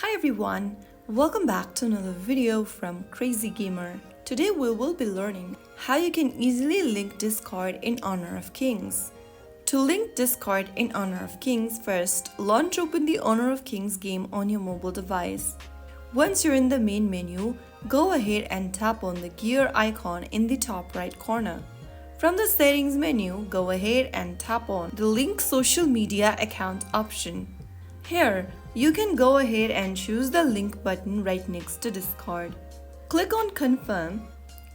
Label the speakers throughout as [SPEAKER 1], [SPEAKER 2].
[SPEAKER 1] Hi everyone, welcome back to another video from Crazy Gamer. Today we will be learning how you can easily link Discord in Honor of Kings. To link Discord in Honor of Kings, first launch open the Honor of Kings game on your mobile device. Once you're in the main menu, go ahead and tap on the gear icon in the top right corner. From the settings menu, go ahead and tap on the link social media account option. Here, you can go ahead and choose the link button right next to Discord. Click on confirm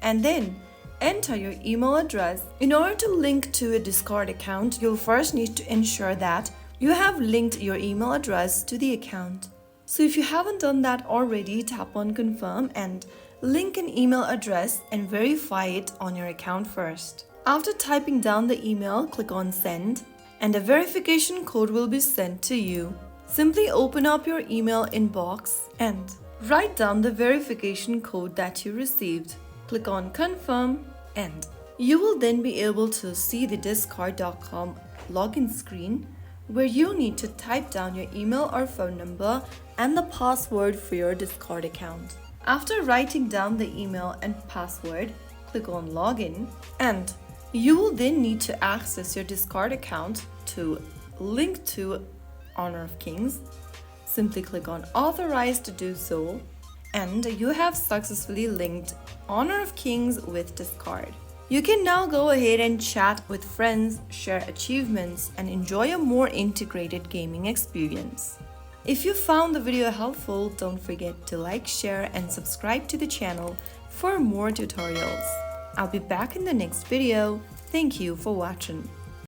[SPEAKER 1] and then enter your email address. In order to link to a Discord account, you'll first need to ensure that you have linked your email address to the account. So if you haven't done that already, tap on confirm and link an email address and verify it on your account first. After typing down the email, click on send and a verification code will be sent to you. Simply open up your email inbox and write down the verification code that you received. Click on confirm and you will then be able to see the discord.com login screen where you need to type down your email or phone number and the password for your Discord account. After writing down the email and password, click on login and you will then need to access your Discord account to link to Honor of Kings. Simply click on authorize to do so and you have successfully linked Honor of Kings with Discord. You can now go ahead and chat with friends, share achievements and enjoy a more integrated gaming experience. If you found the video helpful, don't forget to like, share and subscribe to the channel for more tutorials. I'll be back in the next video. Thank you for watching.